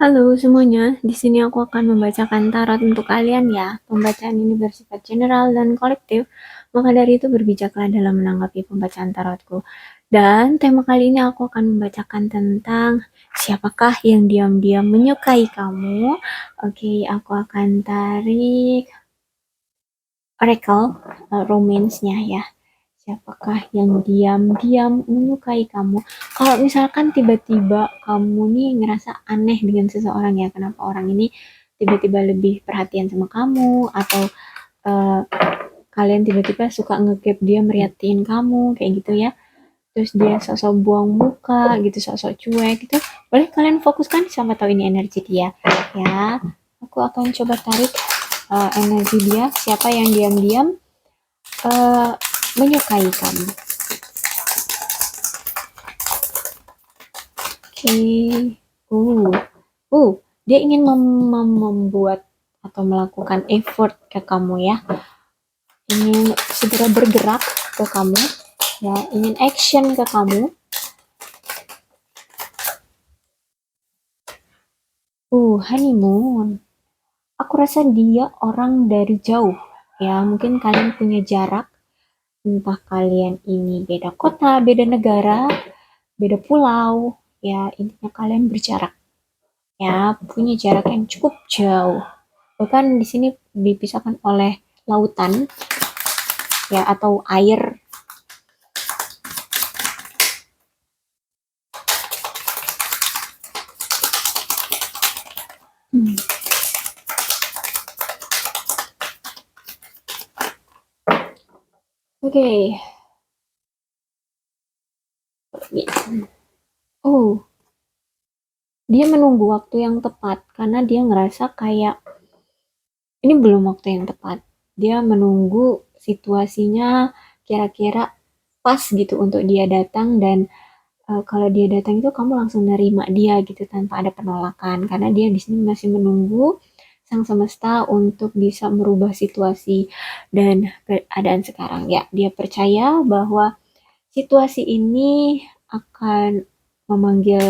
Halo semuanya, di sini aku akan membacakan tarot untuk kalian ya. Pembacaan ini bersifat general dan kolektif, maka dari itu berbijaklah dalam menanggapi pembacaan tarotku. Dan tema kali ini aku akan membacakan tentang siapakah yang diam-diam menyukai kamu. Oke, aku akan tarik oracle romance-nya ya. Siapakah yang diam-diam menyukai kamu? Kalau misalkan tiba-tiba kamu nih ngerasa aneh dengan seseorang ya, kenapa orang ini tiba-tiba lebih perhatian sama kamu, atau eh, kalian tiba-tiba suka ngegap dia meriatin kamu, kayak gitu ya. Terus dia sosok buang muka gitu, sosok cuek gitu. Boleh kalian fokuskan, sama tahu ini energi dia. Ya, aku akan coba tarik energi dia, siapa yang diam-diam eh, menyukai kamu. Oke. Uh, dia ingin membuat atau melakukan effort ke kamu ya. Ingin segera bergerak ke kamu, ya, ingin action ke kamu. Honeymoon. Aku rasa dia orang dari jauh. Ya, mungkin kalian punya jarak. Entah kalian ini beda kota, beda negara, beda pulau. Ya, intinya kalian berjarak. Ya, punya jarak yang cukup jauh. Bahkan di sini dipisahkan oleh lautan ya, atau air. Hmm. Oke. Oh, dia menunggu waktu yang tepat karena dia ngerasa kayak ini belum waktu yang tepat. Dia menunggu situasinya kira-kira pas gitu untuk dia datang, dan kalau dia datang itu kamu langsung nerima dia gitu tanpa ada penolakan, karena dia di sini masih menunggu sang semesta untuk bisa merubah situasi dan keadaan sekarang ya. Dia percaya bahwa situasi ini akan memanggil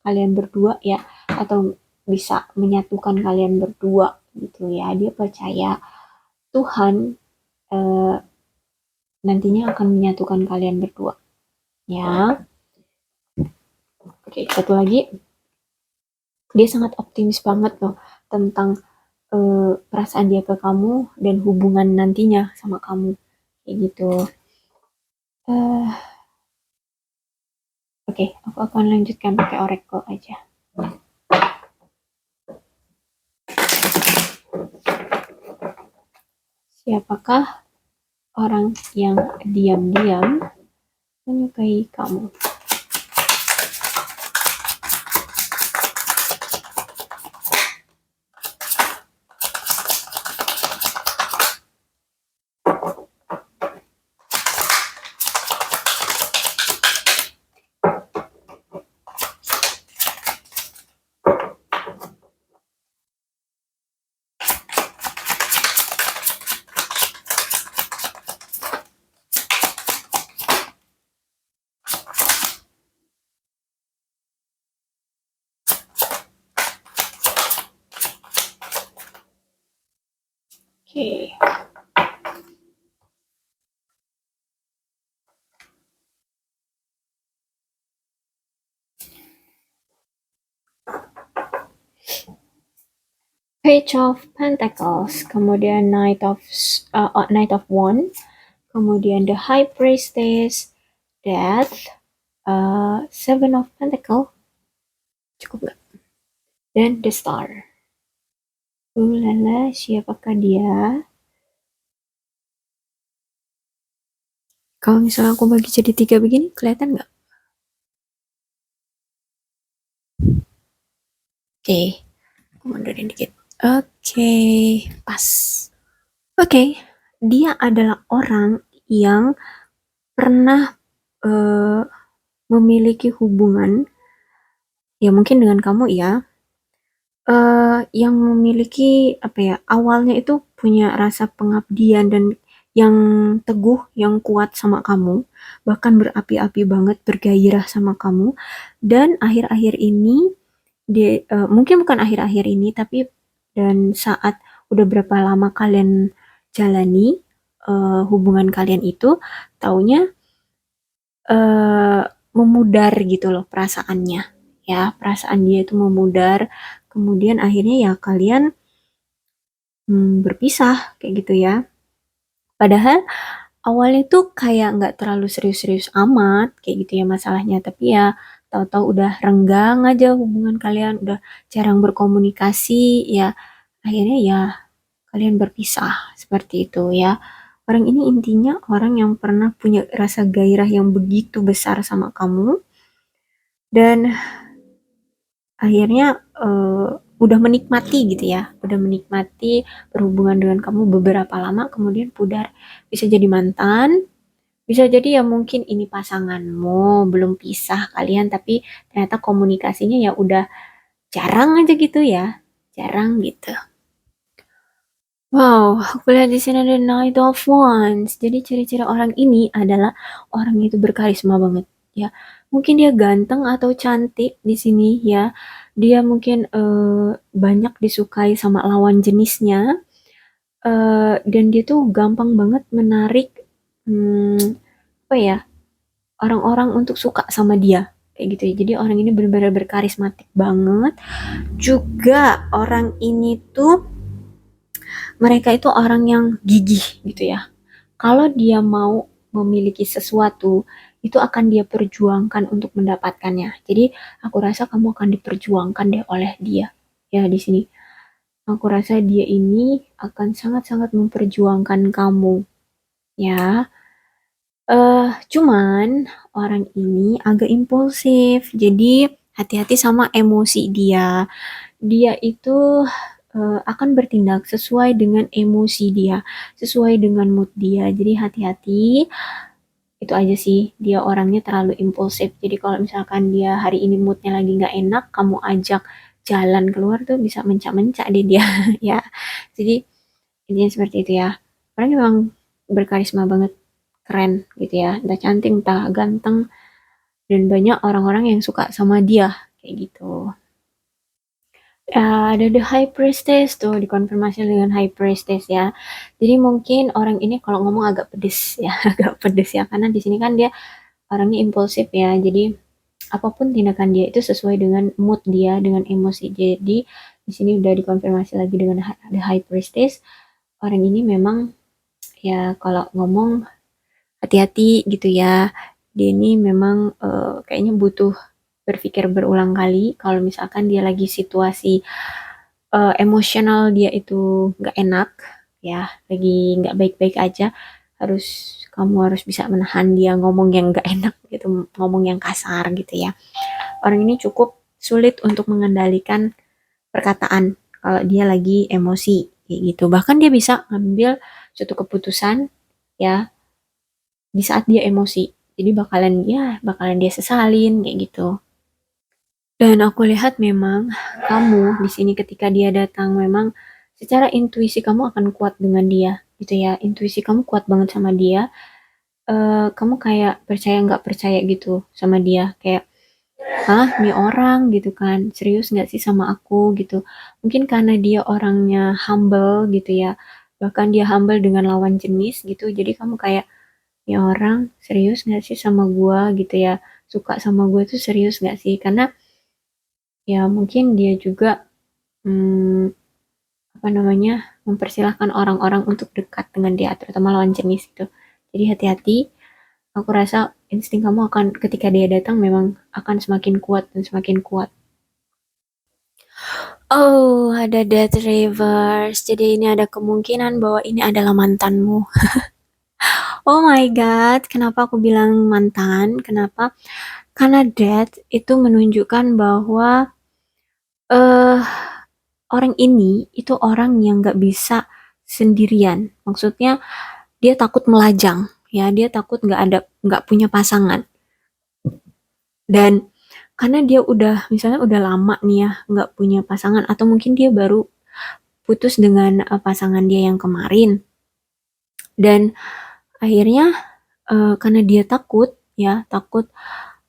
kalian berdua ya, atau bisa menyatukan kalian berdua gitu ya. Dia percaya Tuhan eh, nantinya akan menyatukan kalian berdua ya. Oke, satu lagi, dia sangat optimis banget loh tentang perasaan dia ke kamu dan hubungan nantinya sama kamu kayak gitu. Oke, aku akan lanjutkan pakai oracle aja. Siapakah orang yang diam-diam menyukai kamu? Oke. Page of Pentacles, kemudian Knight of Wands, kemudian the High Priestess, Death, Seven of Pentacles, cukup nggak? Dan the Star. Lala, siapakah dia? Kalau misalnya aku bagi jadi 3 begini, kelihatan nggak? Oke, aku mundurin dikit. Oke, pas. Oke, dia adalah orang yang pernah eh, memiliki hubungan, ya mungkin dengan kamu ya, yang memiliki apa ya, awalnya itu punya rasa pengabdian dan yang teguh, yang kuat sama kamu, bahkan berapi-api banget, bergairah sama kamu, dan akhir-akhir ini mungkin bukan akhir-akhir ini, tapi dan saat udah berapa lama kalian jalani hubungan kalian itu, taunya memudar gitu loh perasaannya. Ya, perasaan dia itu memudar. Kemudian akhirnya ya kalian berpisah kayak gitu ya. Padahal awalnya tuh kayak nggak terlalu serius-serius amat kayak gitu ya masalahnya. Tapi ya tahu-tahu udah renggang aja hubungan kalian, udah jarang berkomunikasi ya. Akhirnya ya kalian berpisah seperti itu ya. Orang ini intinya orang yang pernah punya rasa gairah yang begitu besar sama kamu dan akhirnya udah menikmati gitu ya, udah menikmati berhubungan dengan kamu beberapa lama kemudian pudar. Bisa jadi mantan, bisa jadi ya mungkin ini pasanganmu, belum pisah kalian tapi ternyata komunikasinya ya udah jarang aja gitu ya, jarang gitu. Wow, aku lihat di sini ada Knight of Wands. Jadi ciri-ciri orang ini adalah orang itu berkarisma banget ya. Mungkin dia ganteng atau cantik di sini ya. Dia mungkin banyak disukai sama lawan jenisnya. Dan dia tuh gampang banget menarik apa ya orang-orang untuk suka sama dia kayak gitu ya. Jadi orang ini benar-benar berkarismatik banget. Juga orang ini tuh mereka itu orang yang gigih gitu ya. Kalau dia mau memiliki sesuatu, itu akan dia perjuangkan untuk mendapatkannya. Jadi aku rasa kamu akan diperjuangkan deh oleh dia. Ya di sini. Aku rasa dia ini akan sangat-sangat memperjuangkan kamu. Ya. Cuman orang ini agak impulsif. Jadi hati-hati sama emosi dia. Dia itu akan bertindak sesuai dengan emosi dia, sesuai dengan mood dia. Jadi hati-hati. Itu aja sih, dia orangnya terlalu impulsif. Jadi kalau misalkan dia hari ini moodnya lagi nggak enak, kamu ajak jalan keluar tuh bisa mencak-mencak deh dia. Ya, jadi intinya seperti itu ya. Orangnya memang berkarisma banget, keren gitu ya. Entah cantik, entah ganteng, dan banyak orang-orang yang suka sama dia kayak gitu. Ada The High Priestess tuh dikonfirmasi dengan High Priestess ya. Jadi mungkin orang ini kalau ngomong agak pedes ya, agak pedes ya karena di sini kan dia orangnya impulsif ya. Jadi apapun tindakan dia itu sesuai dengan mood dia, dengan emosi. Jadi di sini udah dikonfirmasi lagi dengan The High Priestess. Orang ini memang ya kalau ngomong hati-hati gitu ya. Dia ini memang kayaknya butuh berpikir berulang kali kalau misalkan dia lagi situasi emosional dia itu nggak enak ya, lagi nggak baik-baik aja, harus kamu harus bisa menahan dia ngomong yang nggak enak gitu, ngomong yang kasar gitu ya. Orang ini cukup sulit untuk mengendalikan perkataan kalau dia lagi emosi kayak gitu. Bahkan dia bisa ngambil suatu keputusan ya di saat dia emosi. Jadi bakalan dia sesalin kayak gitu. Dan aku lihat memang kamu di sini ketika dia datang memang secara intuisi kamu akan kuat dengan dia gitu ya. Intuisi kamu kuat banget sama dia. Kamu kayak percaya nggak percaya gitu sama dia. Kayak, hah, nih orang gitu kan. Serius nggak sih sama aku gitu. Mungkin karena dia orangnya humble gitu ya. Bahkan dia humble dengan lawan jenis gitu. Jadi kamu kayak, nih orang serius nggak sih sama gua gitu ya. Suka sama gue tuh serius nggak sih? Karena ya mungkin dia juga hmm, apa namanya mempersilahkan orang-orang untuk dekat dengan dia terutama lawan jenis itu. Jadi hati-hati, aku rasa insting kamu akan ketika dia datang memang akan semakin kuat dan semakin kuat. Oh, ada Death Reverse. Jadi ini ada kemungkinan bahwa ini adalah mantanmu. Oh my god, kenapa aku bilang mantan? Kenapa? Karena Death itu menunjukkan bahwa eh orang ini itu orang yang nggak bisa sendirian. Maksudnya dia takut melajang, ya dia takut nggak punya pasangan. Dan karena dia udah misalnya udah lama nih ya nggak punya pasangan atau mungkin dia baru putus dengan pasangan dia yang kemarin dan akhirnya karena dia takut ya takut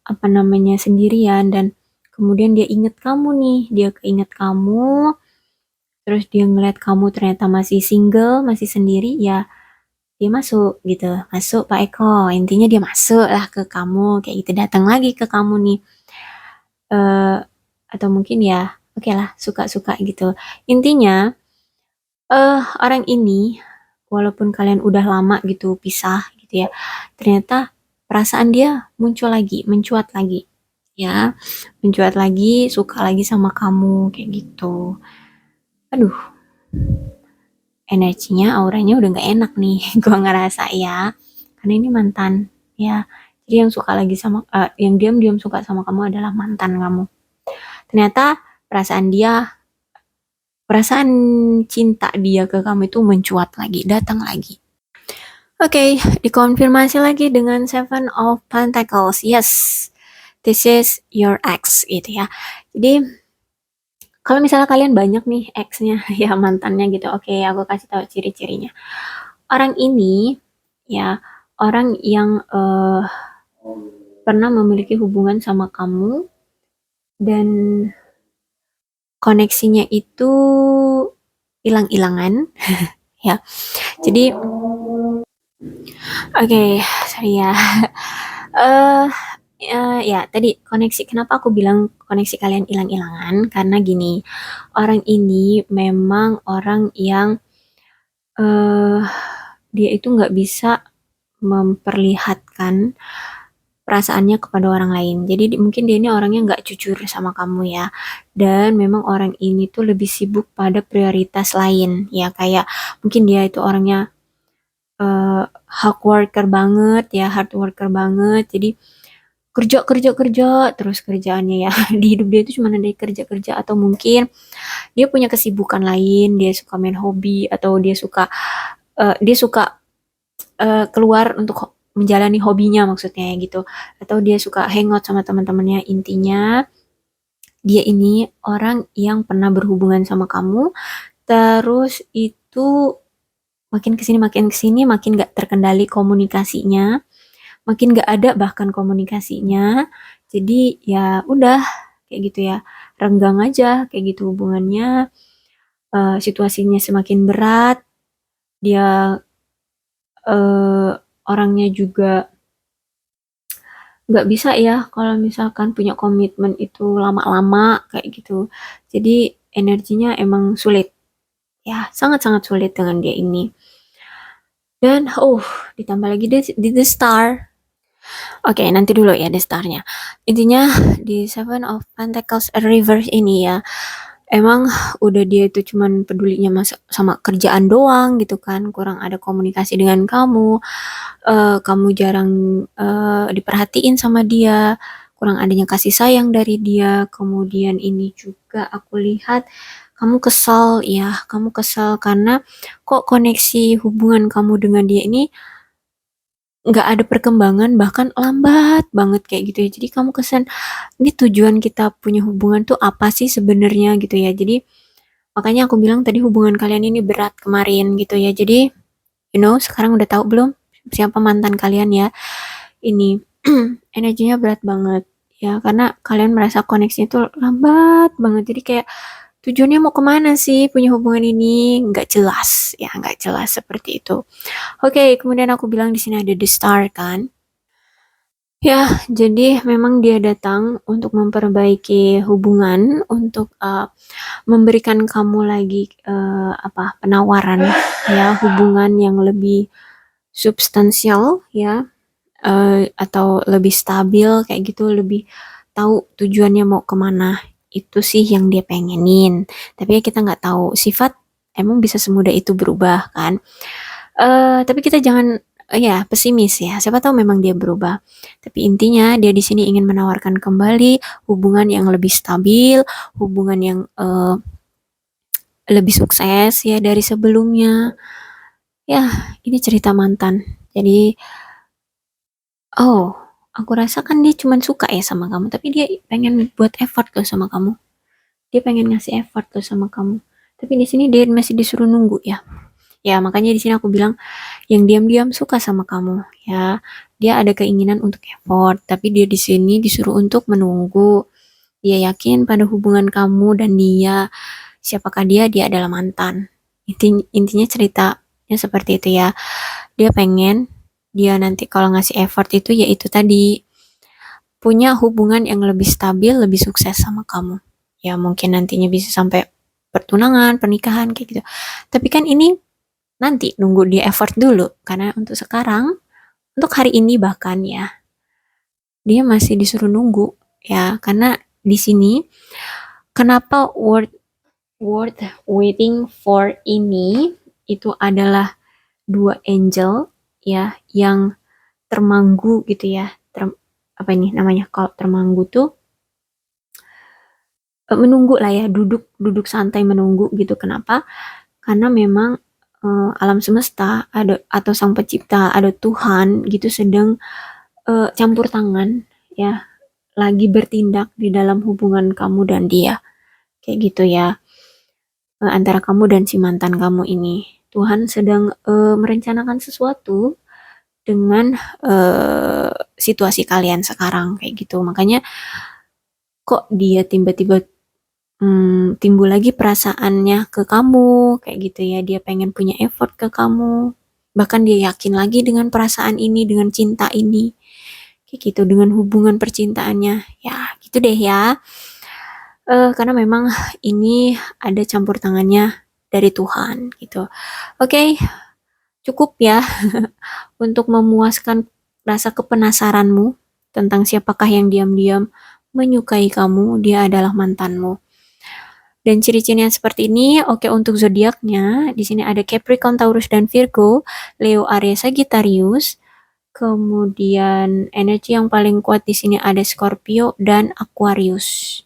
apa namanya sendirian dan kemudian dia inget kamu nih, dia keinget kamu, terus dia ngeliat kamu ternyata masih single, masih sendiri, ya dia masuk gitu, masuk Pak Eko, intinya dia masuk lah ke kamu, kayak gitu, datang lagi ke kamu nih. eh atau mungkin ya, oke lah, suka-suka gitu. Intinya, orang ini, walaupun kalian udah lama gitu pisah gitu ya, ternyata perasaan dia muncul lagi, mencuat lagi, ya, mencuat lagi, suka lagi sama kamu, kayak gitu. Aduh, energinya, auranya udah nggak enak nih, gua ngerasa ya, karena ini mantan, ya. Jadi yang suka lagi sama, yang diam-diam suka sama kamu adalah mantan kamu. Ternyata perasaan dia, perasaan cinta dia ke kamu itu mencuat lagi, datang lagi. Oke, dikonfirmasi lagi dengan Seven of Pentacles. Yes, this is your ex gitu ya. Jadi kalau misalnya kalian banyak nih ex-nya, ya mantannya gitu. Oke, aku kasih tahu ciri-cirinya. Orang ini ya orang yang pernah memiliki hubungan sama kamu dan koneksinya itu hilang-hilangan ya. Jadi oke, sorry ya. Eh ya tadi koneksi, kenapa aku bilang koneksi kalian hilang-hilangan? Karena gini, orang ini memang orang yang eh dia itu nggak bisa memperlihatkan perasaannya kepada orang lain. Jadi mungkin dia ini orangnya nggak jujur sama kamu ya. Dan memang orang ini tuh lebih sibuk pada prioritas lain ya, kayak mungkin dia itu orangnya hard worker banget ya, hard worker banget. Jadi kerja kerja kerja terus kerjaannya ya, di hidup dia itu cuma ada kerja kerja, atau mungkin dia punya kesibukan lain, dia suka main hobi, atau dia suka keluar untuk menjalani hobinya maksudnya gitu, atau dia suka hangout sama teman-temannya. Intinya dia ini orang yang pernah berhubungan sama kamu, terus itu makin kesini makin gak terkendali komunikasinya, makin gak ada bahkan komunikasinya. Jadi ya udah kayak gitu ya, renggang aja kayak gitu hubungannya. Situasinya semakin berat, dia orangnya juga nggak bisa ya kalau misalkan punya komitmen itu lama-lama kayak gitu. Jadi energinya emang sulit ya, sangat-sangat sulit dengan dia ini. Dan ditambah lagi di The Star. Oke, nanti dulu ya The Star-nya. Intinya di Seven of Pentacles Reverse ini ya, emang udah dia itu cuman pedulinya sama kerjaan doang gitu kan, kurang ada komunikasi dengan kamu. Kamu jarang diperhatiin sama dia, kurang adanya kasih sayang dari dia. Kemudian ini juga aku lihat kamu kesal ya, kamu kesal karena kok koneksi hubungan kamu dengan dia ini nggak ada perkembangan, bahkan lambat banget kayak gitu ya. Jadi kamu kesan, ini tujuan kita punya hubungan tuh apa sih sebenarnya gitu ya. Jadi makanya aku bilang tadi hubungan kalian ini berat kemarin gitu ya. Jadi sekarang udah tahu belum siapa mantan kalian ya? Ini energinya berat banget ya, karena kalian merasa koneksinya tuh lambat banget. Jadi kayak tujuannya mau kemana sih punya hubungan ini, nggak jelas ya, nggak jelas seperti itu. Oke, kemudian aku bilang di sini ada the star kan. Ya, jadi memang dia datang untuk memperbaiki hubungan, untuk memberikan kamu lagi penawaran ya, hubungan yang lebih substansial ya, atau lebih stabil kayak gitu, lebih tahu tujuannya mau kemana. Itu sih yang dia pengenin. Tapi ya kita nggak tahu, sifat emang bisa semudah itu berubah kan. Tapi kita jangan ya pesimis ya. Siapa tahu memang dia berubah. Tapi intinya dia di sini ingin menawarkan kembali hubungan yang lebih stabil, hubungan yang lebih sukses ya dari sebelumnya. Ya, ini cerita mantan. Jadi, aku rasa kan dia cuma suka ya sama kamu, tapi dia pengen buat effort loh sama kamu. Dia pengen ngasih effort loh sama kamu. Tapi di sini dia masih disuruh nunggu ya. Ya, makanya di sini aku bilang yang diam-diam suka sama kamu ya. Dia ada keinginan untuk effort, tapi dia di sini disuruh untuk menunggu. Dia yakin pada hubungan kamu dan dia. Siapakah dia? Dia adalah mantan. Intinya ceritanya seperti itu ya. Dia pengen dia nanti kalau ngasih effort itu yaitu tadi punya hubungan yang lebih stabil, lebih sukses sama kamu. Ya mungkin nantinya bisa sampai pertunangan, pernikahan kayak gitu. Tapi kan ini nanti nunggu dia effort dulu karena untuk sekarang, untuk hari ini bahkan ya, dia masih disuruh nunggu ya karena di sini kenapa worth waiting for ini itu adalah dua angel ya yang termanggu gitu ya. Apa ini namanya? Kalau termanggu tuh menunggu lah ya, duduk duduk santai menunggu gitu. Kenapa? Karena memang alam semesta ada atau sang pencipta ada Tuhan gitu sedang campur tangan ya, lagi bertindak di dalam hubungan kamu dan dia kayak gitu ya. Antara kamu dan si mantan kamu ini Tuhan sedang merencanakan sesuatu dengan situasi kalian sekarang kayak gitu. Makanya kok dia tiba-tiba timbul lagi perasaannya ke kamu kayak gitu ya, dia pengen punya effort ke kamu, bahkan dia yakin lagi dengan perasaan ini, dengan cinta ini kayak gitu, dengan hubungan percintaannya ya gitu deh ya. Karena memang ini ada campur tangannya dari Tuhan gitu. Oke, cukup ya untuk memuaskan rasa kepenasaranmu tentang siapakah yang diam-diam menyukai kamu, dia adalah mantanmu. Dan ciri-ciri yang seperti ini, oke untuk zodiaknya, di sini ada Capricorn, Taurus, dan Virgo, Leo, Aries, Sagittarius. Kemudian energi yang paling kuat di sini ada Scorpio dan Aquarius.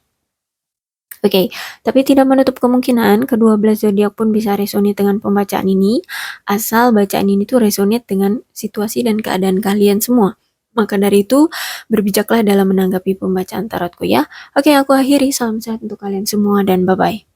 Oke, tapi tidak menutup kemungkinan kedua belas zodiak pun bisa resonate dengan pembacaan ini, asal bacaan ini tuh resonate dengan situasi dan keadaan kalian semua. Maka dari itu, berbijaklah dalam menanggapi pembacaan tarotku ya. Oke, aku akhiri. Salam sehat untuk kalian semua dan bye-bye.